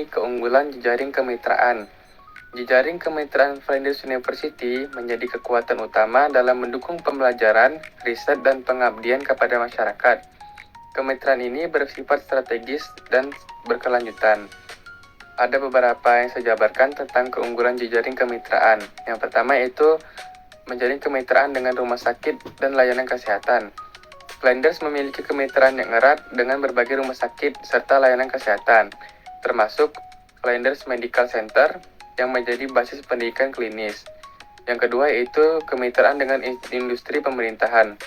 keunggulan jejaring kemitraan. Jejaring kemitraan Flinders University menjadi kekuatan utama dalam mendukung pembelajaran, riset, dan pengabdian kepada masyarakat. Kemitraan ini bersifat strategis dan berkelanjutan. Ada beberapa yang saya jabarkan tentang keunggulan jejaring kemitraan. Yang pertama yaitu menjalin kemitraan dengan rumah sakit dan layanan kesehatan. Flinders memiliki kemitraan yang erat dengan berbagai rumah sakit serta layanan kesehatan, termasuk Flinders Medical Center yang menjadi basis pendidikan klinis. Yang kedua yaitu kemitraan dengan industri pemerintahan.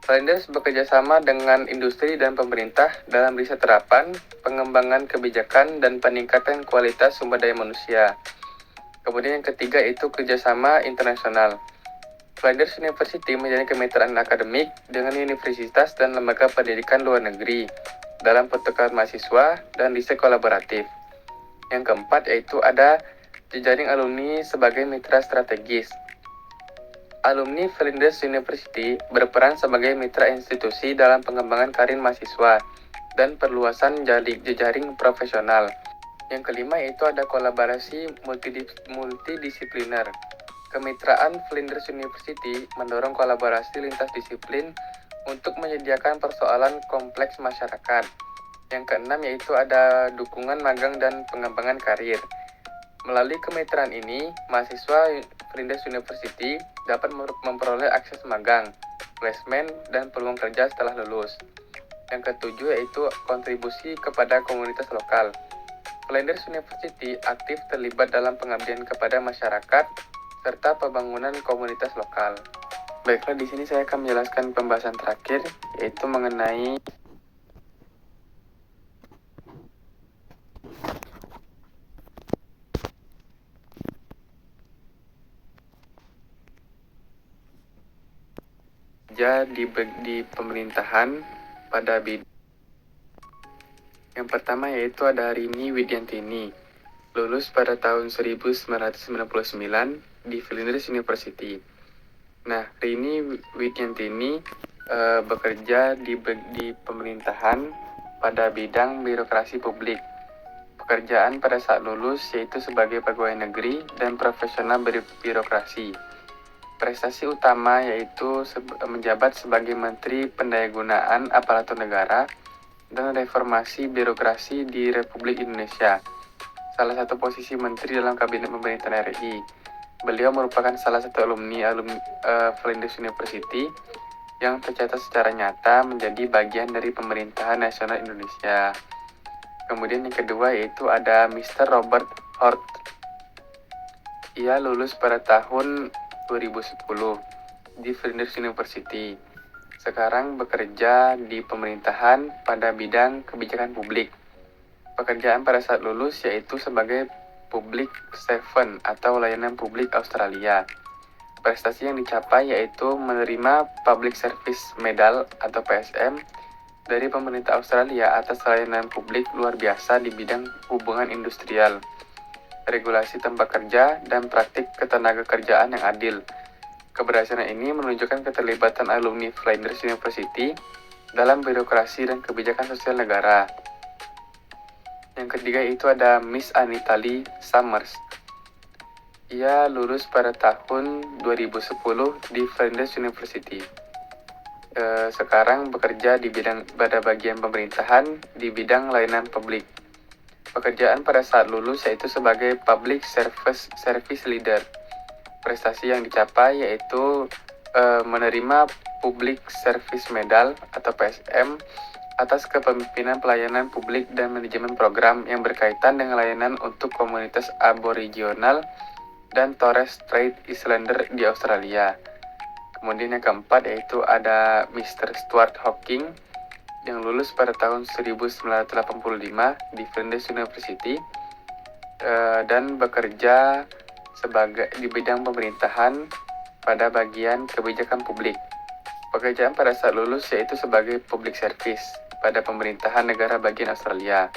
Flinders bekerja sama dengan industri dan pemerintah dalam riset terapan, pengembangan kebijakan, dan peningkatan kualitas sumber daya manusia. Kemudian yang ketiga yaitu kerjasama internasional. Flinders University menjalin kemitraan akademik dengan universitas dan lembaga pendidikan luar negeri dalam pertukaran mahasiswa dan riset kolaboratif. Yang keempat yaitu ada jejaring alumni sebagai mitra strategis. Alumni Flinders University berperan sebagai mitra institusi dalam pengembangan karir mahasiswa dan perluasan jejaring profesional. Yang kelima yaitu ada kolaborasi multidisipliner. Kemitraan Flinders University mendorong kolaborasi lintas disiplin untuk menyediakan persoalan kompleks masyarakat. Yang keenam yaitu ada dukungan magang dan pengembangan karir. Melalui kemitraan ini, mahasiswa Flinders University dapat memperoleh akses magang, placement, dan peluang kerja setelah lulus. Yang ketujuh yaitu kontribusi kepada komunitas lokal. Flinders University aktif terlibat dalam pengabdian kepada masyarakat serta pembangunan komunitas lokal. Baiklah, di sini saya akan menjelaskan pembahasan terakhir, yaitu mengenai di pemerintahan pada bidang. Yang pertama yaitu ada Rini Widiantini, lulus pada tahun 1999 di Flinders University. Nah, Rini Widiantini bekerja di pemerintahan pada bidang birokrasi publik. Pekerjaan pada saat lulus yaitu sebagai pegawai negeri dan profesional birokrasi. Prestasi utama yaitu menjabat sebagai Menteri Pendayagunaan Aparatur Negara dan Reformasi Birokrasi di Republik Indonesia. Salah satu posisi menteri dalam Kabinet Pemerintahan RI. Beliau merupakan salah satu alumni Flinders University yang tercatat secara nyata menjadi bagian dari Pemerintahan Nasional Indonesia. Kemudian yang kedua yaitu ada Mr. Robert Hort. Ia lulus pada tahun 2010 di Flinders University. Sekarang bekerja di pemerintahan pada bidang kebijakan publik. Pekerjaan pada saat lulus yaitu sebagai Public Servant atau layanan publik Australia. Prestasi yang dicapai yaitu menerima Public Service Medal atau PSM dari pemerintah Australia atas layanan publik luar biasa di bidang hubungan industrial, regulasi tempat kerja, dan praktik ketenagakerjaan yang adil. Keberhasilan ini menunjukkan keterlibatan alumni Flinders University dalam birokrasi dan kebijakan sosial negara. Yang ketiga itu ada Miss Anita Lee Summers. Ia lulus pada tahun 2010 di Flinders University. Sekarang bekerja pada bagian pemerintahan di bidang layanan publik. Pekerjaan pada saat lulus yaitu sebagai Public Service Leader. Prestasi yang dicapai yaitu menerima Public Service Medal atau PSM atas kepemimpinan pelayanan publik dan manajemen program yang berkaitan dengan layanan untuk komunitas Aboriginal dan Torres Strait Islander di Australia. Kemudian yang keempat yaitu ada Mr. Stuart Hawking yang lulus pada tahun 1985 di Flinders University dan bekerja di bidang pemerintahan pada bagian kebijakan publik. Pekerjaan pada saat lulus yaitu sebagai public service pada pemerintahan negara bagian Australia.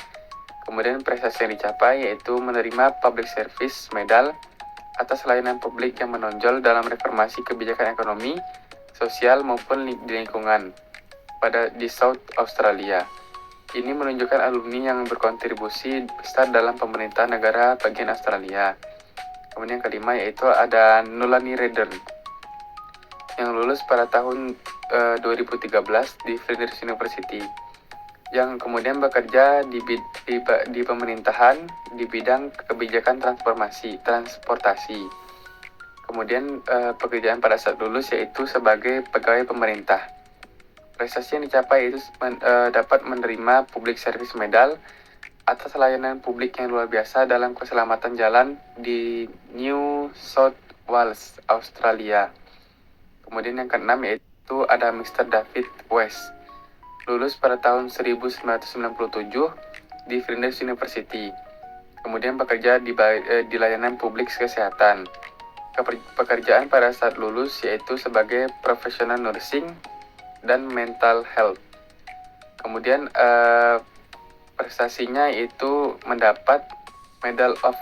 Kemudian prestasi yang dicapai yaitu menerima Public Service Medal atas layanan publik yang menonjol dalam reformasi kebijakan ekonomi, sosial maupun di lingkungan di South Australia. Ini menunjukkan alumni yang berkontribusi besar dalam pemerintahan negara bagian Australia. Kemudian yang kelima yaitu ada Nulani Redern yang lulus pada tahun 2013 di Flinders University, yang kemudian bekerja di pemerintahan di bidang kebijakan transportasi. Kemudian pekerjaan pada saat lulus yaitu sebagai pegawai pemerintah. Prestasi yang dicapai itu dapat menerima Public Service Medal atas layanan publik yang luar biasa dalam keselamatan jalan di New South Wales, Australia. Kemudian yang keenam yaitu ada Mr. David West, lulus pada tahun 1997 di Flinders University. Kemudian bekerja di layanan publik kesehatan. Pekerjaan pada saat lulus yaitu sebagai professional nursing dan mental health. Kemudian prestasinya itu mendapat Medal of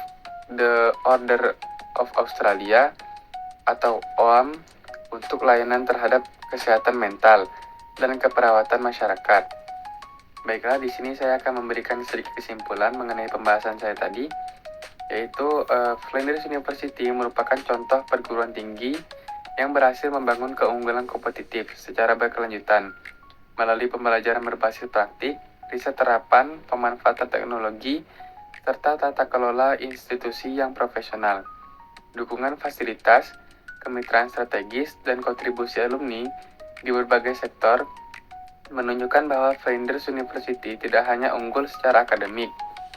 the Order of Australia atau OAM untuk layanan terhadap kesehatan mental dan keperawatan masyarakat. Baiklah, di sini saya akan memberikan sedikit kesimpulan mengenai pembahasan saya tadi, yaitu Flinders University merupakan contoh perguruan tinggi yang berhasil membangun keunggulan kompetitif secara berkelanjutan melalui pembelajaran berbasis praktik, riset terapan, pemanfaatan teknologi, serta tata kelola institusi yang profesional. Dukungan fasilitas, kemitraan strategis, dan kontribusi alumni di berbagai sektor menunjukkan bahwa Flinders University tidak hanya unggul secara akademik,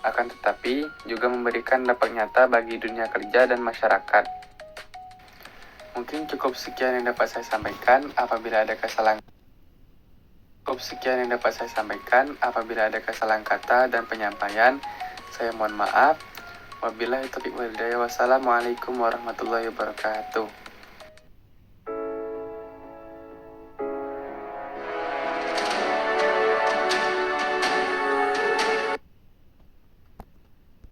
akan tetapi juga memberikan dampak nyata bagi dunia kerja dan masyarakat. Mungkin cukup sekian yang dapat saya sampaikan. Apabila ada kesalahan kata dan penyampaian, saya mohon maaf. Wabillahi taufiq wal hidayah. Wassalamualaikum warahmatullahi wabarakatuh.